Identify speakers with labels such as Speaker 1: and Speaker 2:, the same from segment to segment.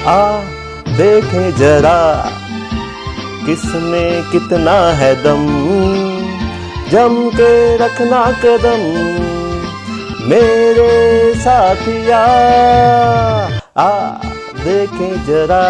Speaker 1: आ देखें जरा किसमें कितना है दम, जम के रखना कदम मेरे साथिया। आ देखें जरा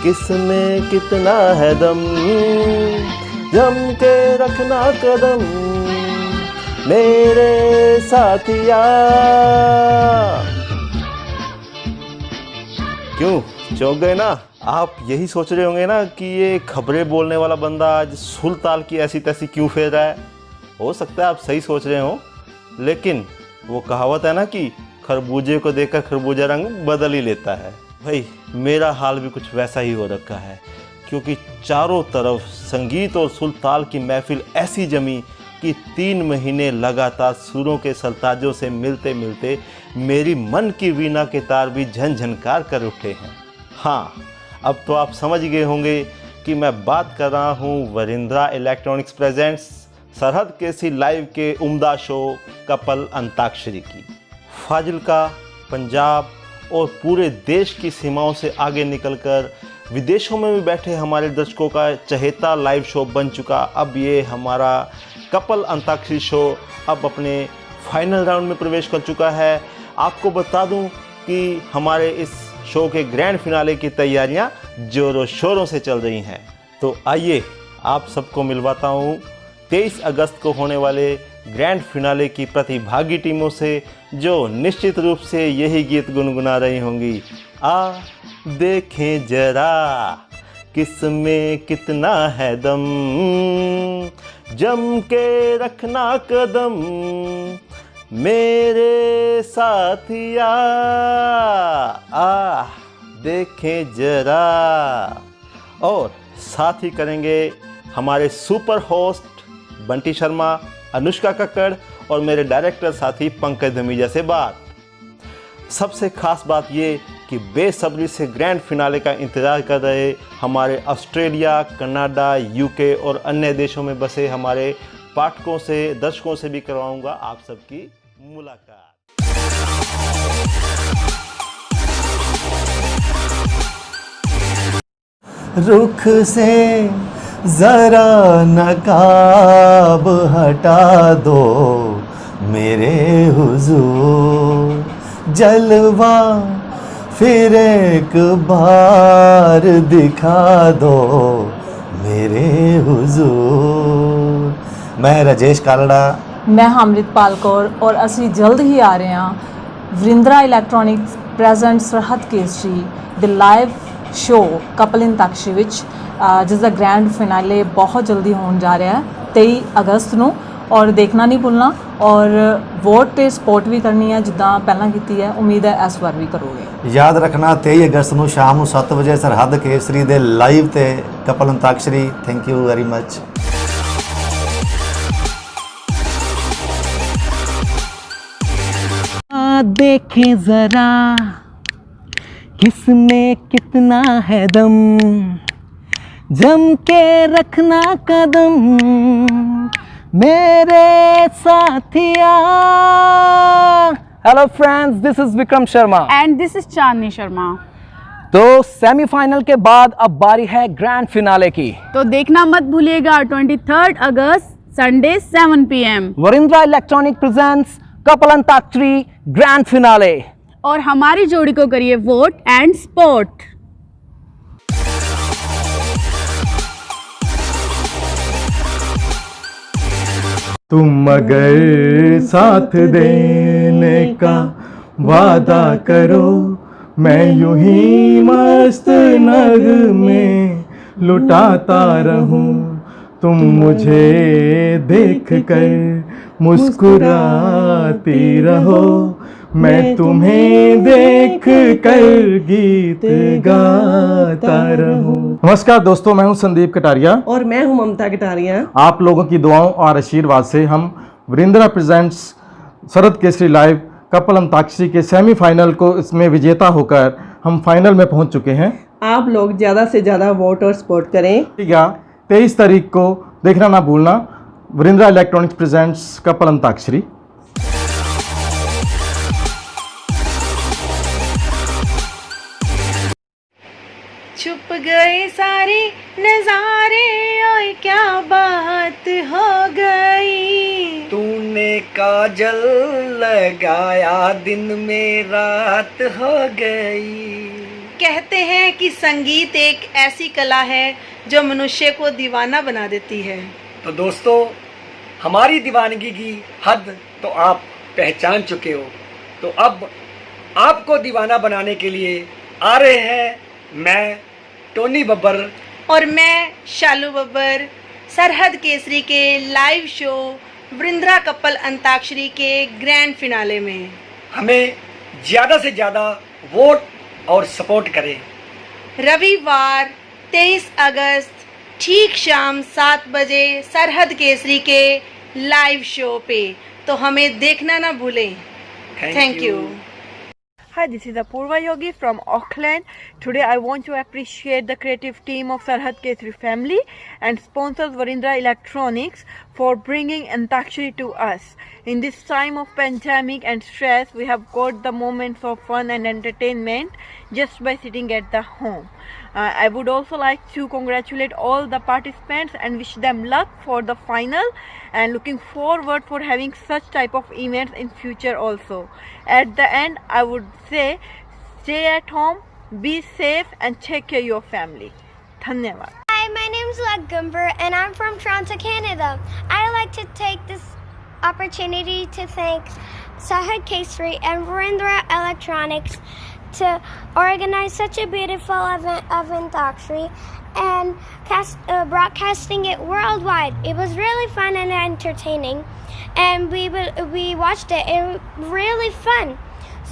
Speaker 1: किसमें कितना है दम, जम के रखना कदम मेरे साथिया। क्यों चौंक गए ना? आप यही सोच रहे होंगे ना कि ये खबरें बोलने वाला बंदा आज सुर ताल की ऐसी तैसी क्यों फेर रहा है। हो सकता है आप सही सोच रहे हो, लेकिन वो कहावत है ना कि खरबूजे को देखकर खरबूजा रंग बदल ही लेता है। भाई मेरा हाल भी कुछ वैसा ही हो रखा है, क्योंकि चारों तरफ संगीत और सुर ताल की महफिल ऐसी जमी कि 3 महीने लगातार सुरों के सरताजों से मिलते मिलते मेरी मन की वीणा के तार भी झनझनकार कर उठे हैं। हाँ, अब तो आप समझ गए होंगे कि मैं बात कर रहा हूँ वरिंद्रा इलेक्ट्रॉनिक्स प्रेजेंट्स सरहद केसरी लाइव के उम्दा शो कपल अंताक्षरी की। फाजिल्का, पंजाब और पूरे देश की सीमाओं से आगे निकलकर विदेशों में भी बैठे हमारे दर्शकों का चहेता लाइव शो बन चुका अब ये हमारा कपल अंताक्षरी शो अब अपने फाइनल राउंड में प्रवेश कर चुका है। आपको बता दूं कि हमारे इस शो के ग्रैंड फिनाले की तैयारियां जोरों शोरों से चल रही हैं। तो आइए आप सबको मिलवाता हूं 23 अगस्त को होने वाले ग्रैंड फिनाले की प्रतिभागी टीमों से, जो निश्चित रूप से यही गीत गुनगुना रही होंगी। आ देखें जरा किसमें कितना है दम, जम के रखना कदम मेरे साथिया। आ देखें जरा। और साथ ही करेंगे हमारे सुपर होस्ट बंटी शर्मा, अनुष्का कक्कड़ और मेरे डायरेक्टर साथी पंकज धमीजा से बात। सबसे खास बात ये कि बेसब्री से ग्रैंड फिनाले का इंतज़ार कर रहे हमारे ऑस्ट्रेलिया, कनाडा, यूके और अन्य देशों में बसे हमारे पाठकों से, दर्शकों से भी करवाऊंगा आप सबकी मुलाकात।
Speaker 2: रुख से जरा नकाब हटा दो मेरे हुजूर, जलवा फिर एक बार दिखा दो मेरे हुजूर। मैं राजेश कालड़ा,
Speaker 3: मैं अमृतपाल कौर और ਅਸੀਂ जल्द ही आ रहे हैं ਵਰਿੰਦਰਾ ਇਲੈਕਟ੍ਰੋਨਿਕਸ ਪ੍ਰੈਜ਼ੈਂਟ ਸਰਹੱਦ ਕੇਸਰੀ ਦ ਲਾਈਵ ਸ਼ੋ ਕਪਲ ਅੰਤਾਕਸ਼ਰੀ ਵਿੱਚ, ਜਿਸ ਦਾ ਗ੍ਰੈਂਡ ਫਿਨਾਲੇ ਬਹੁਤ ਜਲਦੀ ਹੋਣ ਜਾ ਰਿਹਾ ਹੈ 23 ਅਗਸਤ ਨੂੰ। और देखना नहीं भूलना और वोट ਤੇ ਸਪੋਰਟ भी करनी है जिदा पहला की है। उम्मीद है इस बार भी करोगे।
Speaker 2: याद रखना 23 अगस्त ਨੂੰ शाम ਨੂੰ 7 ਵਜੇ ਸਰਹੱਦ ਕੇਸਰੀ ਦੇ ਲਾਈਵ ਤੇ couple Antakshari. Thank you very much.
Speaker 4: देखें जरा किसमें कितना है दम, जम के रखना कदम मेरे साथिया। Hello friends, this is Vikram Sharma
Speaker 5: and this is Chandni Sharma.
Speaker 4: तो सेमीफाइनल के बाद अब बारी है ग्रैंड फिनाले की,
Speaker 5: तो देखना मत भूलिएगा 23 अगस्त Sunday 7 PM
Speaker 4: Varindra electronic presents couple Antakshari grand finale.
Speaker 5: और हमारी जोड़ी को करिए वोट एंड सपोर्ट।
Speaker 2: तुम अगर साथ देने का वादा करो, मैं यूं ही मस्त नगमे लुटाता रहूं। तुम मुझे देख कर मुस्कुराती रहो, मैं तुम्हें देख कर गीत गाता रहूं। नमस्कार दोस्तों, मैं हूं संदीप कटारिया
Speaker 6: और मैं हूं ममता कटारिया।
Speaker 2: आप लोगों की दुआओं और आशीर्वाद से हम वरिंद्रा प्रेजेंट्स सरहद केसरी लाइव कपल अंताक्षरी के सेमीफाइनल को इसमें विजेता होकर हम फाइनल में पहुंच चुके हैं।
Speaker 6: आप लोग ज़्यादा से ज़्यादा वोट और सपोर्ट करें।
Speaker 2: ठीक है, 23 तारीख को देखना ना भूलना वरिंद्रा इलेक्ट्रॉनिक्स प्रेजेंट्स कपल अंताक्षरी।
Speaker 7: छुप गए सारे नजारे, ओए क्या बात हो गई।
Speaker 8: तूने काजल लगाया दिन में रात हो गई।
Speaker 7: कहते हैं कि संगीत एक ऐसी कला है जो मनुष्य को दीवाना बना देती है।
Speaker 8: तो दोस्तों, हमारी दीवानगी की हद तो आप पहचान चुके हो। तो अब आपको दीवाना बनाने के लिए आ रहे हैं मैं टोनी बब्बर
Speaker 7: और मैं शालू बब्बर, सरहद केसरी के लाइव शो वृंद्रा कपल अंताक्षरी के ग्रैंड फिनाले में।
Speaker 8: हमें ज़्यादा से ज़्यादा वोट और सपोर्ट करें।
Speaker 7: रविवार 23 अगस्त ठीक शाम 7 बजे सरहद केसरी के लाइव शो पे, तो हमें देखना ना भूलें। Thank you.
Speaker 9: Hi, this is Apurva Yogi from Auckland. Today I want to appreciate the creative team of Sarhad Kesri family and sponsors Varindra Electronics for bringing Antakshari to us. In this time of pandemic and stress, we have got the moments of fun and entertainment just by sitting at the home. I would also like to congratulate all the participants and wish them luck for the final, and looking forward for having such type of events in future also. At the end, I would say stay at home, be safe and take care of your family. Dhanyavad.
Speaker 10: Hi, my name is Lagumber and I'm from Toronto, Canada. I'd like to take this opportunity to thank Sarhad Kesri and Varindra Electronics to organize such a beautiful event of Antakshari and broadcasting it worldwide. It was really fun and entertaining, and we watched it. It was really fun.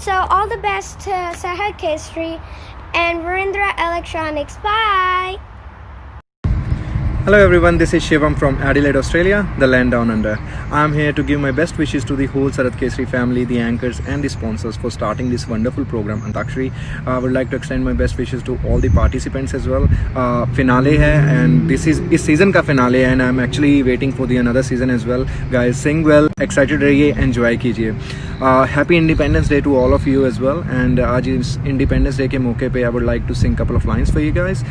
Speaker 10: So all the best to Sarhad Kesri and Varindra Electronics. Bye.
Speaker 11: Hello everyone, this is Shivam from Adelaide, Australia, the land down under. I am here to give my best wishes to the whole Sarhad Kesri family, the anchors and the sponsors for starting this wonderful program Antakshari. I would like to extend my best wishes to all the participants as well. Finale hai, and this is इस season का finale है, and I'm actually waiting for the another season as well. Guys, sing well, excited रहिए, enjoy कीजिए. Happy Independence Day to all of you as well. And आज इस Independence Day के मौके पे I would like to sing a couple of lines for you guys.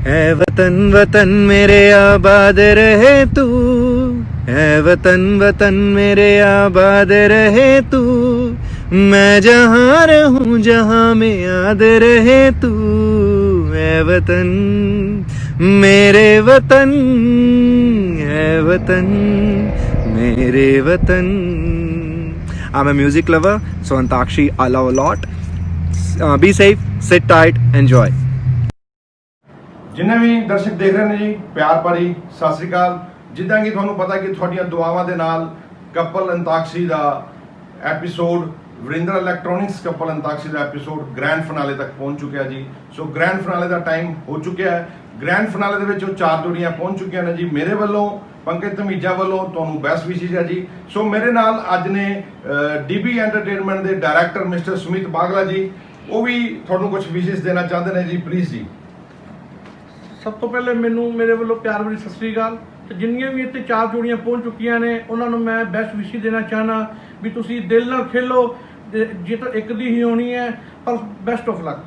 Speaker 11: ऐ वतन वतन मेरे आबाद रहे तू, ऐ वतन वतन मेरे आबाद रहे तू, मैं जहाँ रहूँ जहाँ में याद रहे तू, ऐ वतन मेरे वतन, ऐ वतन मेरे वतन. I'm a music lover, so Antakshari I love a lot. Be safe, sit tight, enjoy.
Speaker 2: ਜਿੰਨੇ ਵੀ ਦਰਸ਼ਕ ਦੇਖ ਰਹੇ ਨੇ ਜੀ, ਪਿਆਰ ਭਰੀ ਸਤਿ ਸ੍ਰੀ ਅਕਾਲ। ਜਿੱਦਾਂ ਕਿ ਤੁਹਾਨੂੰ ਪਤਾ ਕਿ ਤੁਹਾਡੀਆਂ ਦੁਆਵਾਂ ਦੇ ਨਾਲ ਕਪਲ ਅੰਤਾਕਸ਼ਰੀ ਦਾ episode, Varinder electronics couple antakshari ਦਾ ਐਪੀਸੋਡ ਗ੍ਰੈਂਡ ਫਿਨਾਲੇ ਤੱਕ ਪਹੁੰਚ ਚੁੱਕਿਆ ਜੀ। ਸੋ ਗ੍ਰੈਂਡ ਫਿਨਾਲੇ ਦਾ ਟਾਈਮ ਹੋ ਚੁੱਕਿਆ ਹੈ। ਗ੍ਰੈਂਡ ਫਿਨਾਲੇ ਦੇ ਵਿੱਚ ਉਹ 4 ਜੋੜੀਆਂ ਪਹੁੰਚ ਚੁੱਕੀਆਂ ਨੇ ਜੀ। ਮੇਰੇ ਵੱਲੋਂ, ਪੰਕਜ ਧਮੀਜਾ ਵੱਲੋਂ ਤੁਹਾਨੂੰ ਬੈਸਟ ਵਿਸ਼ੇਸ ਹੈ ਜੀ। ਸੋ ਮੇਰੇ ਨਾਲ ਅੱਜ ਨੇ DB ਐਂਟਰਟੇਨਮੈਂਟ ਦੇ ਡਾਇਰੈਕਟਰ ਮਿਸਟਰ ਸੁਮਿਤ ਬਾਗਲਾ ਜੀ, ਉਹ ਵੀ ਤੁਹਾਨੂੰ ਕੁਝ ਵਿਸ਼ੇਸ ਦੇਣਾ ਚਾਹੁੰਦੇ ਨੇ ਜੀ। ਪਲੀਜ਼ ਜੀ।
Speaker 12: ਸਭ ਤੋਂ ਪਹਿਲੇ ਮੈਨੂੰ ਮੇਰੇ ਵੱਲੋਂ ਪਿਆਰ ਭਰੀ ਸਤਿ ਸ੍ਰੀ ਅਕਾਲ। ਤੇ ਜਿੰਨੀਆਂ ਵੀ ਇੱਥੇ 4 ਜੋੜੀਆਂ ਪਹੁੰਚ ਚੁੱਕੀਆਂ ਨੇ ਉਹਨਾਂ ਨੂੰ ਮੈਂ ਬੈਸਟ ਵਿਸ਼ੇ ਦੇਣਾ ਚਾਹਨਾ ਵੀ ਤੁਸੀਂ ਦਿਲ ਨਾਲ ਖੇਲੋ, ਜੇ ਤਾਂ ਇੱਕ ਦੀ ਹੀ ਹੋਣੀ ਹੈ, ਪਰ ਬੈਸਟ ਆਫ ਲੱਕ।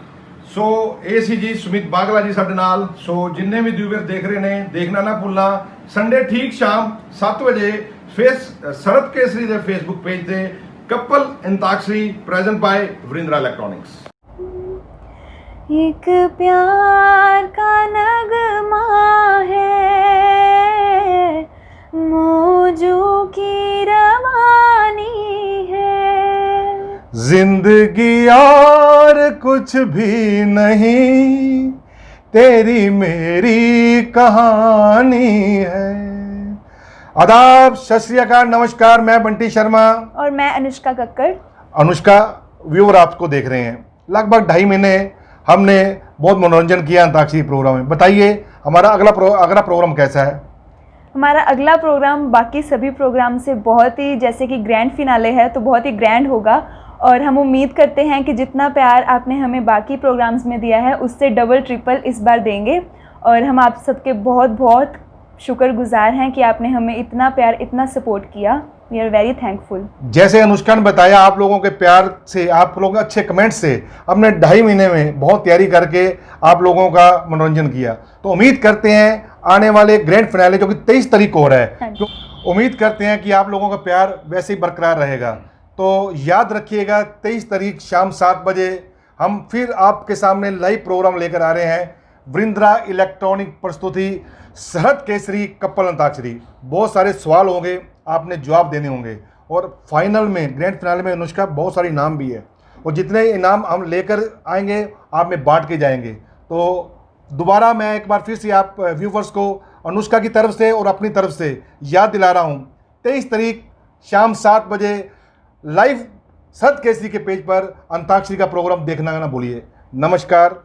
Speaker 2: ਸੋ ਇਹ ਸੀ ਜੀ ਸੁਮਿਤ ਬਾਗਲਾ ਜੀ ਸਾਡੇ ਨਾਲ। ਸੋ ਜਿੰਨੇ ਵੀ ਵਿਊਅਰ ਦੇਖ ਰਹੇ ਨੇ, ਦੇਖਣਾ ਨਾ ਭੁੱਲਣਾ ਸੰਡੇ ਠੀਕ ਸ਼ਾਮ 7 ਵਜੇ ਸਰਹਦ ਕੇਸਰੀ ਦੇ ਫੇਸਬੁੱਕ ਪੇਜ ਤੇ couple Antakshari present by Varindra electronics.
Speaker 13: एक प्यार का नगमा है, मौजों की रवानी है,
Speaker 14: जिंदगी और कुछ भी नहीं, तेरी मेरी कहानी है। आदाब, सत श्री अकाल, नमस्कार। मैं बंटी शर्मा
Speaker 13: और मैं अनुष्का कक्कड़।
Speaker 14: अनुष्का, व्यूअर आपको देख रहे हैं। लगभग 2.5 महीने हमने बहुत मनोरंजन किया अंताक्षरी प्रोग्राम में। बताइए हमारा अगला प्रोग्राम कैसा है?
Speaker 13: हमारा अगला प्रोग्राम बाकी सभी प्रोग्राम से बहुत ही, जैसे कि ग्रैंड फिनाले है तो बहुत ही ग्रैंड होगा, और हम उम्मीद करते हैं कि जितना प्यार आपने हमें बाकी प्रोग्राम्स में दिया है उससे डबल ट्रिपल इस बार देंगे। और हम आप सबके बहुत बहुत शुक्रगुजार हैं कि आपने हमें इतना प्यार, इतना सपोर्ट किया। We are very thankful.
Speaker 14: जैसे अनुष्का ने बताया, आप लोगों के प्यार से, आप लोगों के अच्छे कमेंट से हमने 2.5 महीने में बहुत तैयारी करके आप लोगों का मनोरंजन किया। तो उम्मीद करते हैं आने वाले ग्रैंड फिनाले जो कि 23 तारीख को हो रहा है, तो उम्मीद करते हैं कि आप लोगों का प्यार वैसे ही बरकरार रहेगा। तो याद रखिएगा 23 तारीख शाम 7 बजे हम फिर आपके सामने लाइव प्रोग्राम लेकर आ रहे हैं। वृंद्रा इलेक्ट्रॉनिक प्रस्तुति सरहद केसरी कपल अंताक्षरी। बहुत सारे सवाल होंगे, आपने जवाब देने होंगे, और फाइनल में, ग्रैंड फिनाले में अनुष्का बहुत सारे इनाम भी है, और जितने इनाम हम लेकर आएंगे आप में बांट के जाएंगे। तो दोबारा मैं एक बार फिर से आप व्यूवर्स को अनुष्का की तरफ से और अपनी तरफ से याद दिला रहा हूँ, 23 तारीख शाम 7 बजे लाइव सरहद केसरी के पेज पर अंताक्षरी का प्रोग्राम देखना ना भूलिए। नमस्कार।